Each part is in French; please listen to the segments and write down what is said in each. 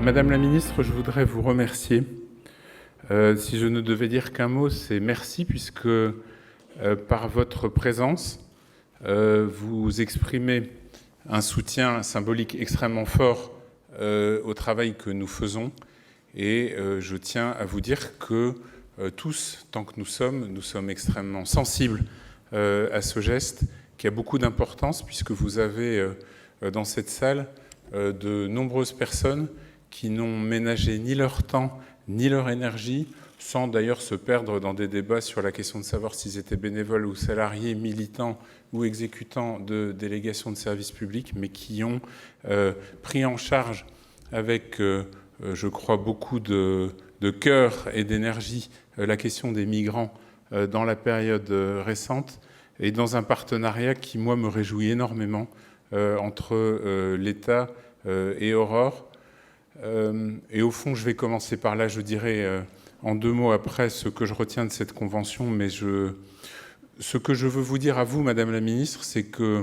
Madame la ministre, je voudrais vous remercier. Si je ne devais dire qu'un mot, c'est merci, puisque par votre présence, vous exprimez un soutien symbolique extrêmement fort au travail que nous faisons. Et je tiens à vous dire que tous, tant que nous sommes extrêmement sensibles à ce geste qui a beaucoup d'importance, puisque vous avez dans cette salle de nombreuses personnes qui n'ont ménagé ni leur temps, ni leur énergie, sans d'ailleurs se perdre dans des débats sur la question de savoir s'ils étaient bénévoles ou salariés, militants ou exécutants de délégations de services publics, mais qui ont pris en charge avec, je crois, beaucoup de cœur et d'énergie la question des migrants dans la période récente, et dans un partenariat qui, moi, me réjouit énormément entre l'État et Aurore. Et au fond, je vais commencer par là, je dirais en deux mots après ce que je retiens de cette convention, mais ce que je veux vous dire à vous, Madame la Ministre, c'est que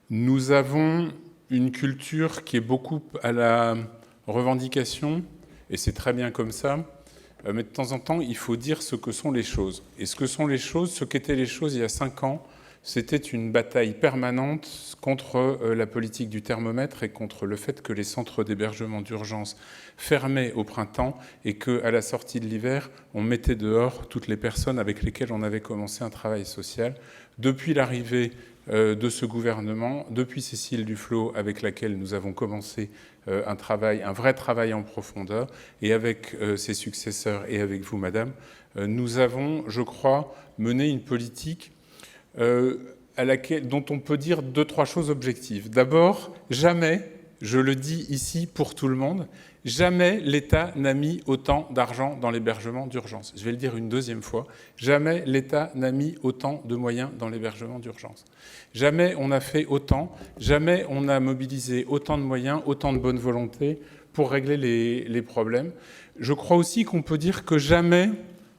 nous avons une culture qui est beaucoup à la revendication, et c'est très bien comme ça, mais de temps en temps, il faut dire ce que sont les choses. Et ce que sont les choses, ce qu'étaient les choses il y a 5 ans, c'était une bataille permanente contre la politique du thermomètre et contre le fait que les centres d'hébergement d'urgence fermaient au printemps et qu'à la sortie de l'hiver, on mettait dehors toutes les personnes avec lesquelles on avait commencé un travail social. Depuis l'arrivée de ce gouvernement, depuis Cécile Duflot, avec laquelle nous avons commencé un vrai travail en profondeur, et avec ses successeurs et avec vous, Madame, nous avons, je crois, mené une politique dont on peut dire 2-3 choses objectives. D'abord, jamais, je le dis ici pour tout le monde, jamais l'État n'a mis autant d'argent dans l'hébergement d'urgence. Je vais le dire une deuxième fois, jamais l'État n'a mis autant de moyens dans l'hébergement d'urgence. Jamais on a fait autant, jamais on a mobilisé autant de moyens, autant de bonne volonté pour régler les problèmes. Je crois aussi qu'on peut dire que jamais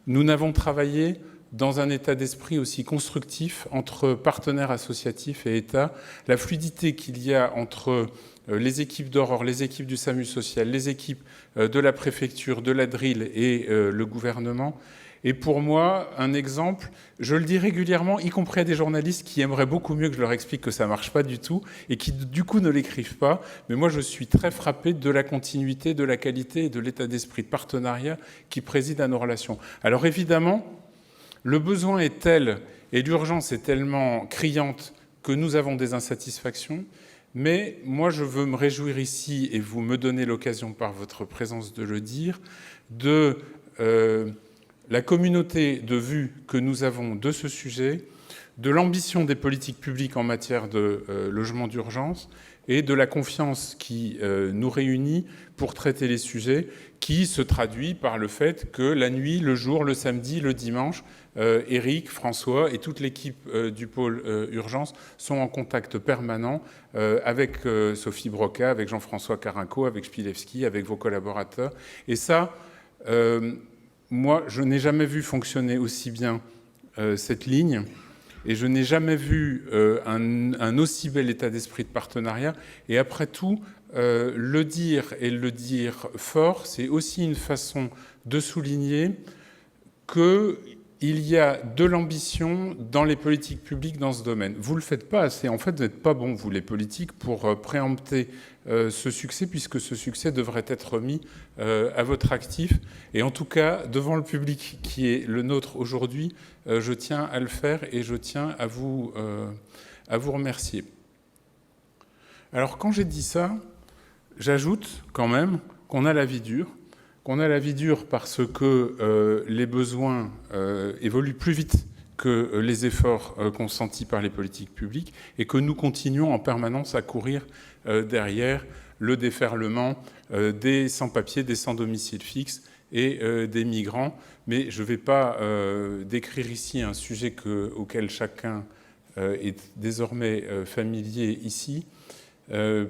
nous n'avons travaillé dans un état d'esprit aussi constructif entre partenaires associatifs et État. La fluidité qu'il y a entre les équipes d'Aurore, les équipes du SAMU social, les équipes de la préfecture, de la DRIL et le gouvernement est pour moi un exemple. Je le dis régulièrement, y compris à des journalistes qui aimeraient beaucoup mieux que je leur explique que ça ne marche pas du tout et qui du coup ne l'écrivent pas. Mais moi je suis très frappé de la continuité, de la qualité et de l'état d'esprit de partenariat qui préside à nos relations. Alors évidemment, le besoin est tel et l'urgence est tellement criante que nous avons des insatisfactions, mais moi je veux me réjouir ici, et vous me donnez l'occasion par votre présence de le dire, de la communauté de vues que nous avons de ce sujet, de l'ambition des politiques publiques en matière de logement d'urgence et de la confiance qui nous réunit pour traiter les sujets, qui se traduit par le fait que la nuit, le jour, le samedi, le dimanche, Éric, François et toute l'équipe du pôle urgence sont en contact permanent avec Sophie Broca, avec Jean-François Carinco, avec Spilewski, avec vos collaborateurs. Et ça, moi, je n'ai jamais vu fonctionner aussi bien cette ligne. Et je n'ai jamais vu un aussi bel état d'esprit de partenariat. Et après tout, le dire et le dire fort, c'est aussi une façon de souligner qu'il y a de l'ambition dans les politiques publiques dans ce domaine. Vous ne le faites pas assez. En fait, vous n'êtes pas bons, vous, les politiques, pour préempter ce succès, puisque ce succès devrait être mis à votre actif. Et en tout cas, devant le public qui est le nôtre aujourd'hui, je tiens à le faire et je tiens à vous remercier. Alors, quand j'ai dit ça, j'ajoute quand même qu'on a la vie dure. Qu'on a la vie dure parce que les besoins évoluent plus vite que les efforts consentis par les politiques publiques et que nous continuons en permanence à courir derrière le déferlement des sans-papiers, des sans-domicile fixe et des migrants. Mais je ne vais pas décrire ici un sujet auquel chacun est désormais familier ici.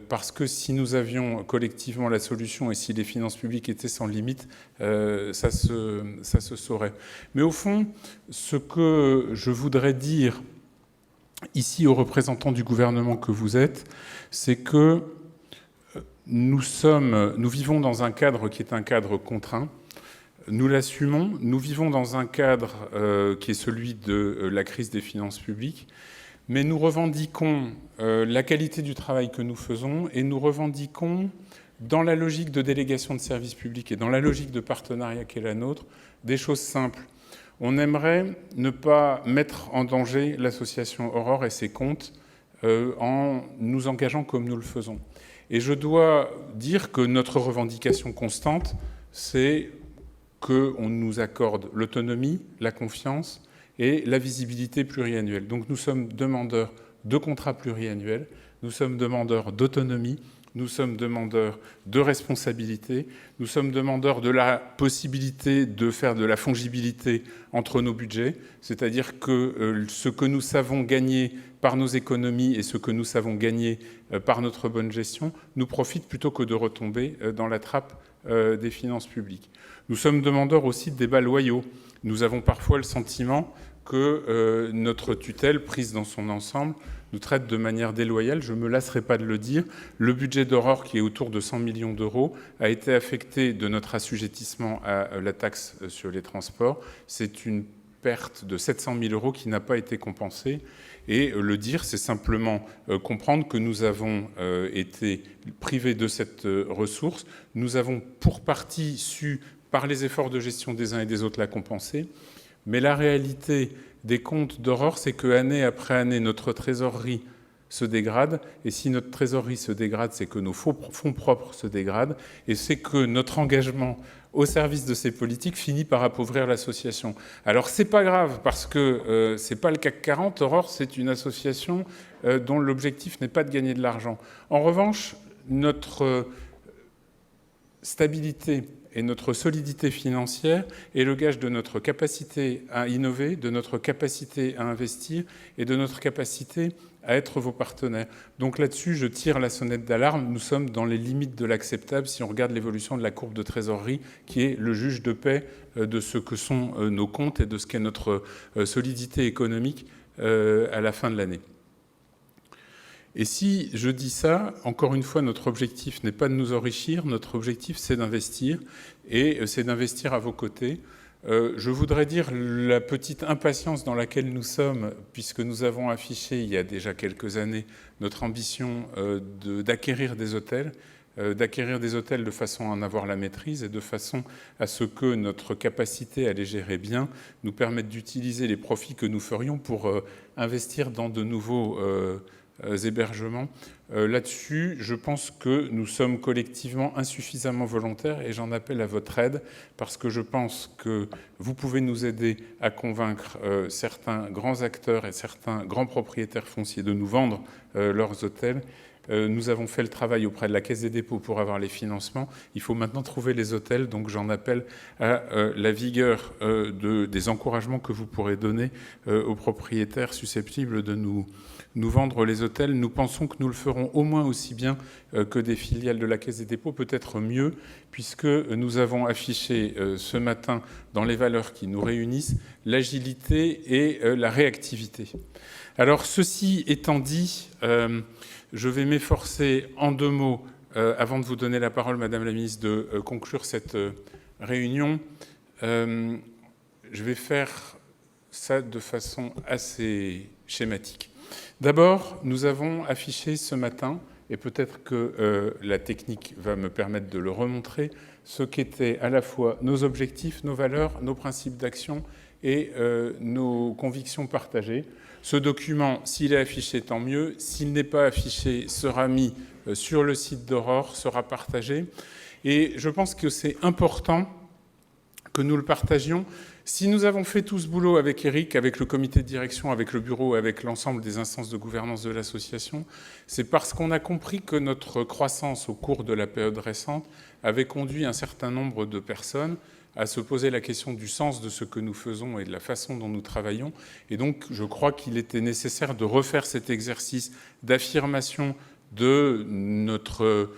Parce que si nous avions collectivement la solution et si les finances publiques étaient sans limite, ça se saurait. Mais au fond, ce que je voudrais dire ici aux représentants du gouvernement que vous êtes, c'est que Nous vivons dans un cadre qui est un cadre contraint. Nous l'assumons. Nous vivons dans un cadre qui est celui de la crise des finances publiques. Mais nous revendiquons la qualité du travail que nous faisons et nous revendiquons, dans la logique de délégation de services publics et dans la logique de partenariat qui est la nôtre, des choses simples. On aimerait ne pas mettre en danger l'association Aurore et ses comptes en nous engageant comme nous le faisons. Et je dois dire que notre revendication constante, c'est qu'on nous accorde l'autonomie, la confiance et la visibilité pluriannuelle. Donc nous sommes demandeurs de contrats pluriannuels, nous sommes demandeurs d'autonomie, nous sommes demandeurs de responsabilité, nous sommes demandeurs de la possibilité de faire de la fongibilité entre nos budgets, c'est-à-dire que ce que nous savons gagner par nos économies et ce que nous savons gagner par notre bonne gestion nous profite plutôt que de retomber dans la trappe des finances publiques. Nous sommes demandeurs aussi de débats loyaux. Nous avons parfois le sentiment que notre tutelle, prise dans son ensemble, nous traite de manière déloyale. Je ne me lasserai pas de le dire. Le budget d'Aurore, qui est autour de 100 millions d'euros, a été affecté de notre assujettissement à la taxe sur les transports. C'est une perte de 700 000 euros qui n'a pas été compensée. Et le dire, c'est simplement comprendre que nous avons été privés de cette ressource. Nous avons pour partie su, par les efforts de gestion des uns et des autres, la compenser. Mais la réalité des comptes d'Aurore, c'est qu'année après année, notre trésorerie se dégrade. Et si notre trésorerie se dégrade, c'est que nos fonds propres se dégradent. Et c'est que notre engagement au service de ces politiques finit par appauvrir l'association. Alors, c'est pas grave, parce que c'est pas le CAC 40. Aurore, c'est une association dont l'objectif n'est pas de gagner de l'argent. En revanche, notre stabilité et notre solidité financière est le gage de notre capacité à innover, de notre capacité à investir et de notre capacité à être vos partenaires. Donc là-dessus, je tire la sonnette d'alarme. Nous sommes dans les limites de l'acceptable si on regarde l'évolution de la courbe de trésorerie, qui est le juge de paix de ce que sont nos comptes et de ce qu'est notre solidité économique à la fin de l'année. Et si je dis ça, encore une fois, notre objectif n'est pas de nous enrichir, notre objectif c'est d'investir, et c'est d'investir à vos côtés. Je voudrais dire la petite impatience dans laquelle nous sommes, puisque nous avons affiché il y a déjà quelques années notre ambition d'acquérir des hôtels de façon à en avoir la maîtrise et de façon à ce que notre capacité à les gérer bien nous permette d'utiliser les profits que nous ferions pour investir dans de nouveaux hébergements. Là-dessus, je pense que nous sommes collectivement insuffisamment volontaires et j'en appelle à votre aide parce que je pense que vous pouvez nous aider à convaincre certains grands acteurs et certains grands propriétaires fonciers de nous vendre leurs hôtels. Nous avons fait le travail auprès de la Caisse des dépôts pour avoir les financements. Il faut maintenant trouver les hôtels, donc j'en appelle à la vigueur des encouragements que vous pourrez donner aux propriétaires susceptibles de nous vendre les hôtels. Nous pensons que nous le ferons au moins aussi bien que des filiales de la Caisse des dépôts, peut-être mieux, puisque nous avons affiché ce matin, dans les valeurs qui nous réunissent, l'agilité et la réactivité. Alors, ceci étant dit, je vais m'efforcer en 2 mots, avant de vous donner la parole, Madame la Ministre, de conclure cette réunion. Je vais faire ça de façon assez schématique. D'abord, nous avons affiché ce matin, et peut-être que la technique va me permettre de le remontrer, ce qu'étaient à la fois nos objectifs, nos valeurs, nos principes d'action et nos convictions partagées. Ce document, s'il est affiché, tant mieux. S'il n'est pas affiché, sera mis sur le site d'Aurore, sera partagé. Et je pense que c'est important que nous le partagions. Si nous avons fait tout ce boulot avec Eric, avec le comité de direction, avec le bureau, avec l'ensemble des instances de gouvernance de l'association, c'est parce qu'on a compris que notre croissance au cours de la période récente avait conduit un certain nombre de personnes à se poser la question du sens de ce que nous faisons et de la façon dont nous travaillons. Et donc, je crois qu'il était nécessaire de refaire cet exercice d'affirmation de notre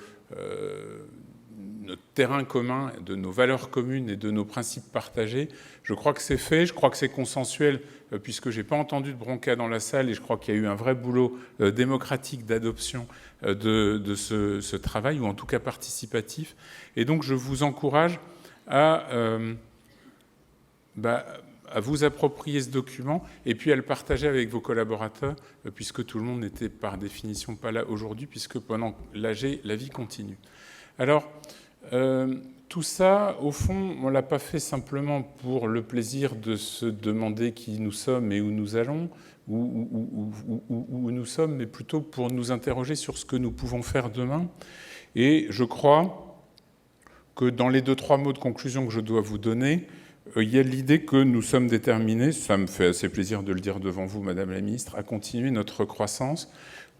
notre terrain commun, de nos valeurs communes et de nos principes partagés. Je crois que c'est fait, je crois que c'est consensuel, puisque je n'ai pas entendu de bronca dans la salle, et je crois qu'il y a eu un vrai boulot démocratique d'adoption de ce travail, ou en tout cas participatif. Et donc je vous encourage à vous approprier ce document et puis à le partager avec vos collaborateurs, puisque tout le monde n'était par définition pas là aujourd'hui, puisque pendant l'AG, la vie continue. Alors, tout ça, au fond, on ne l'a pas fait simplement pour le plaisir de se demander qui nous sommes et où nous allons, où nous sommes, mais plutôt pour nous interroger sur ce que nous pouvons faire demain. Et je crois que dans les 2-3 mots de conclusion que je dois vous donner, il y a l'idée que nous sommes déterminés, ça me fait assez plaisir de le dire devant vous, Madame la Ministre, à continuer notre croissance.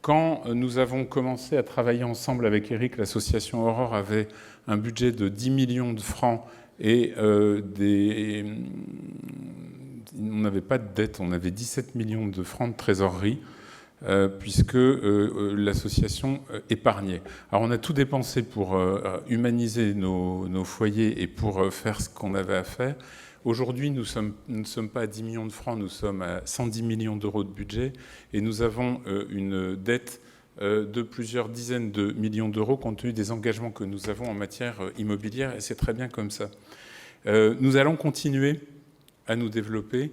Quand nous avons commencé à travailler ensemble avec Eric, l'association Aurore avait un budget de 10 millions de francs et on n'avait pas de dette, on avait 17 millions de francs de trésorerie, puisque l'association épargnait. Alors on a tout dépensé pour humaniser nos foyers et pour faire ce qu'on avait à faire. Aujourd'hui, nous ne sommes pas à 10 millions de francs, nous sommes à 110 millions d'euros de budget et nous avons une dette de plusieurs dizaines de millions d'euros compte tenu des engagements que nous avons en matière immobilière, et c'est très bien comme ça. Nous allons continuer à nous développer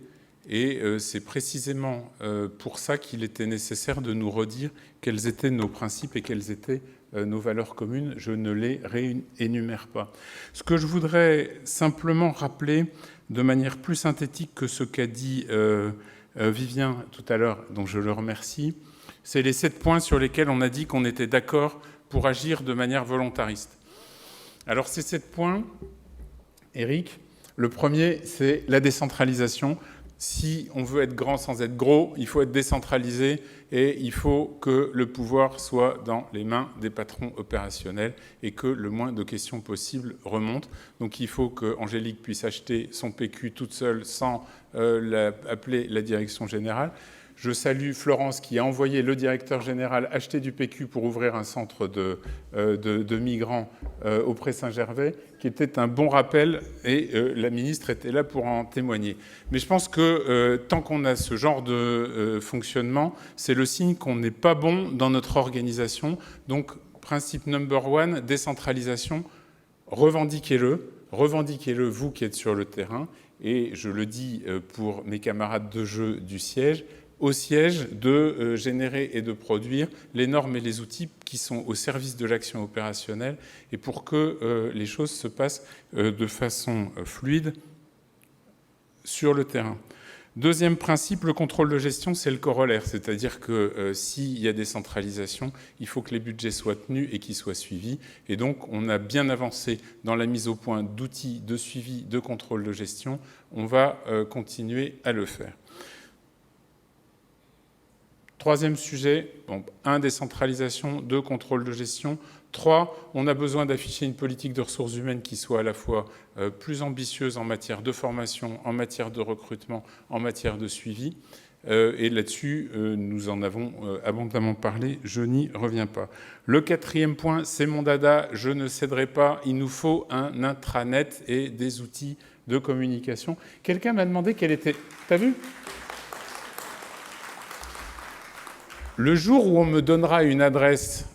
et c'est précisément pour ça qu'il était nécessaire de nous redire quels étaient nos principes et quelles étaient nos valeurs communes. Je ne les réénumère pas. Ce que je voudrais simplement rappeler de manière plus synthétique que ce qu'a dit Vivien tout à l'heure, dont je le remercie, c'est les 7 points sur lesquels on a dit qu'on était d'accord pour agir de manière volontariste. Alors ces 7 points, Eric, le premier, c'est la décentralisation. Si on veut être grand sans être gros, il faut être décentralisé et il faut que le pouvoir soit dans les mains des patrons opérationnels et que le moins de questions possibles remontent. Donc il faut qu'Angélique puisse acheter son PQ toute seule sans appeler la direction générale. Je salue Florence qui a envoyé le directeur général acheter du PQ pour ouvrir un centre de migrants au Pré-Saint-Gervais, qui était un bon rappel, et la ministre était là pour en témoigner. Mais je pense que tant qu'on a ce genre de fonctionnement, c'est le signe qu'on n'est pas bon dans notre organisation. Donc, principe number 1, décentralisation, revendiquez-le, vous qui êtes sur le terrain, et je le dis pour mes camarades de jeu du siège, au siège de générer et de produire les normes et les outils qui sont au service de l'action opérationnelle et pour que les choses se passent de façon fluide sur le terrain. Deuxième principe, le contrôle de gestion, c'est le corollaire, c'est-à-dire que s'il y a décentralisation, il faut que les budgets soient tenus et qu'ils soient suivis. Et donc, on a bien avancé dans la mise au point d'outils de suivi, de contrôle de gestion. On va continuer à le faire. Troisième sujet, 1, décentralisation, 2, contrôle de gestion. 3, on a besoin d'afficher une politique de ressources humaines qui soit à la fois plus ambitieuse en matière de formation, en matière de recrutement, en matière de suivi. Et là-dessus, nous en avons abondamment parlé, je n'y reviens pas. Le 4e point, c'est mon dada, je ne céderai pas, il nous faut un intranet et des outils de communication. Quelqu'un m'a demandé quel était... T'as vu ? Le jour où on me donnera une adresse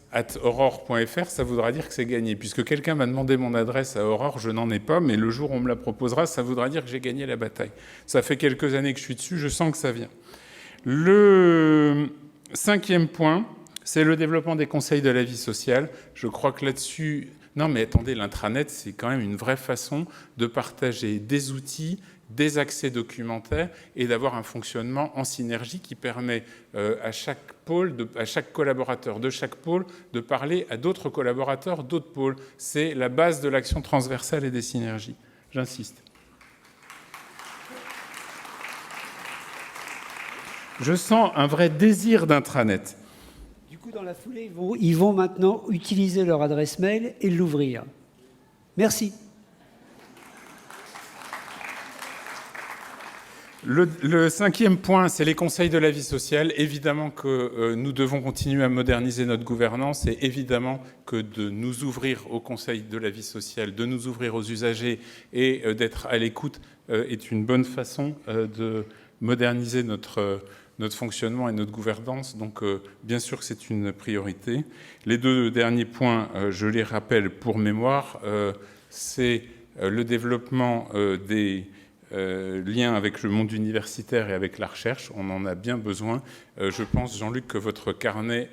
@aurore.fr, ça voudra dire que c'est gagné. Puisque quelqu'un m'a demandé mon adresse à Aurore, je n'en ai pas, mais le jour où on me la proposera, ça voudra dire que j'ai gagné la bataille. Ça fait quelques années que je suis dessus, je sens que ça vient. Le 5e point, c'est le développement des conseils de la vie sociale. Je crois que là-dessus... Non, mais attendez, l'intranet, c'est quand même une vraie façon de partager des outils, des accès documentaires et d'avoir un fonctionnement en synergie qui permet à chaque pôle, à chaque collaborateur de chaque pôle de parler à d'autres collaborateurs d'autres pôles. C'est la base de l'action transversale et des synergies. J'insiste. Je sens un vrai désir d'intranet. Du coup, dans la foulée, ils vont maintenant utiliser leur adresse mail et l'ouvrir. Merci. Le cinquième point, c'est les conseils de la vie sociale. Évidemment que nous devons continuer à moderniser notre gouvernance et évidemment que de nous ouvrir aux conseils de la vie sociale, de nous ouvrir aux usagers et d'être à l'écoute est une bonne façon de moderniser notre fonctionnement et notre gouvernance. Donc, bien sûr que c'est une priorité. Les deux derniers points, je les rappelle pour mémoire, c'est le développement des lien avec le monde universitaire et avec la recherche, on en a bien besoin. Je pense, Jean-Luc, que votre carnet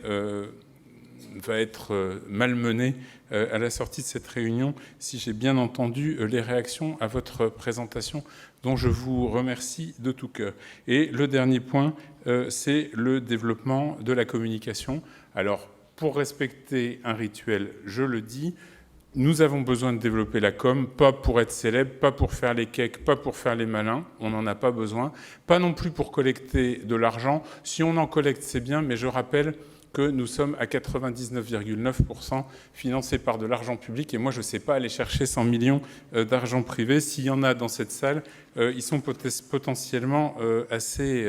va être malmené à la sortie de cette réunion, si j'ai bien entendu les réactions à votre présentation, dont je vous remercie de tout cœur. Et le dernier point, c'est le développement de la communication. Alors, pour respecter un rituel, je le dis, nous avons besoin de développer la com, pas pour être célèbre, pas pour faire les cakes, pas pour faire les malins, on n'en a pas besoin, pas non plus pour collecter de l'argent. Si on en collecte, c'est bien, mais je rappelle que nous sommes à 99,9% financés par de l'argent public, et moi je ne sais pas aller chercher 100 millions d'argent privé. S'il y en a dans cette salle, ils sont potentiellement assez...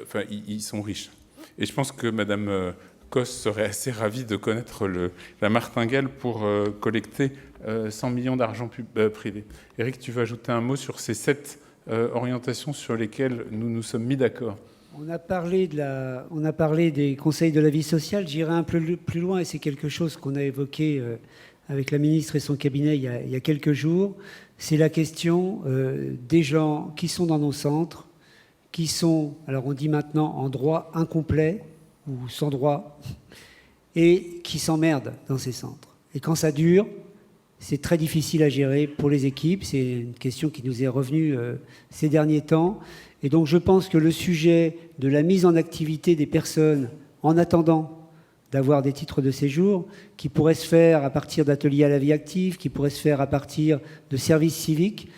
Enfin, ils sont riches. Et je pense que Madame... Cos serait assez ravi de connaître la martingale pour collecter 100 millions d'argent privé. Éric, tu veux ajouter un mot sur ces 7 orientations sur lesquelles nous nous sommes mis d'accord? On a parlé des conseils de la vie sociale. J'irai un peu plus loin, et c'est quelque chose qu'on a évoqué avec la ministre et son cabinet il y a quelques jours. C'est la question des gens qui sont dans nos centres, qui sont, alors on dit maintenant, en droit incomplet, ou sans droit, et qui s'emmerdent dans ces centres. Et quand ça dure, c'est très difficile à gérer pour les équipes. C'est une question qui nous est revenue ces derniers temps. Et donc je pense que le sujet de la mise en activité des personnes en attendant d'avoir des titres de séjour, qui pourrait se faire à partir d'ateliers à la vie active, qui pourrait se faire à partir de services civiques,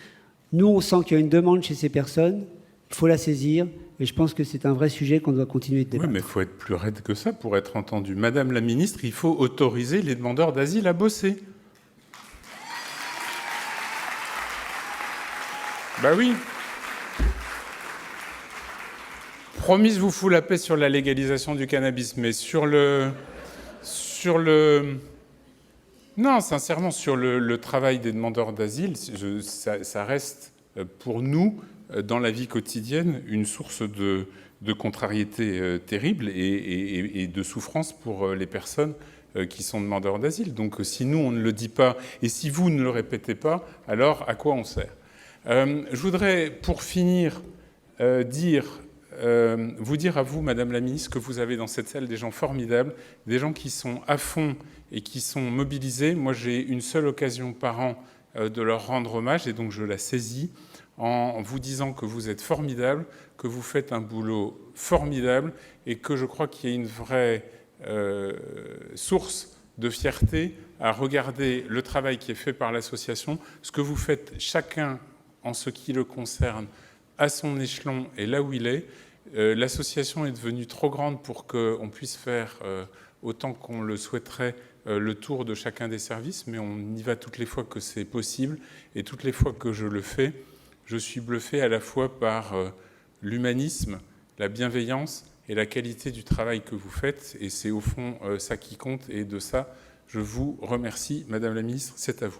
nous on sent qu'il y a une demande chez ces personnes, il faut la saisir. Et je pense que c'est un vrai sujet qu'on doit continuer de débattre. Oui, mais il faut être plus raide que ça pour être entendu. Madame la ministre, il faut autoriser les demandeurs d'asile à bosser. Ben oui. Promis, je vous fous la paix sur la légalisation du cannabis, mais sur le... Non, sincèrement, sur le travail des demandeurs d'asile, ça reste pour nous... dans la vie quotidienne, une source de contrariété terrible et de souffrance pour les personnes qui sont demandeurs d'asile. Donc si nous, on ne le dit pas, et si vous ne le répétez pas, alors à quoi on sert? Je voudrais, pour finir, vous dire à vous, Madame la Ministre, que vous avez dans cette salle des gens formidables, des gens qui sont à fond et qui sont mobilisés. Moi, j'ai une seule occasion par an de leur rendre hommage, et donc je la saisis, en vous disant que vous êtes formidable, que vous faites un boulot formidable et que je crois qu'il y a une vraie source de fierté à regarder le travail qui est fait par l'association, ce que vous faites chacun en ce qui le concerne à son échelon et là où il est. L'association est devenue trop grande pour qu'on puisse faire autant qu'on le souhaiterait le tour de chacun des services, mais on y va toutes les fois que c'est possible et toutes les fois que je le fais, je suis bluffé à la fois par l'humanisme, la bienveillance et la qualité du travail que vous faites. Et c'est au fond ça qui compte. Et de ça, je vous remercie, Madame la Ministre. C'est à vous.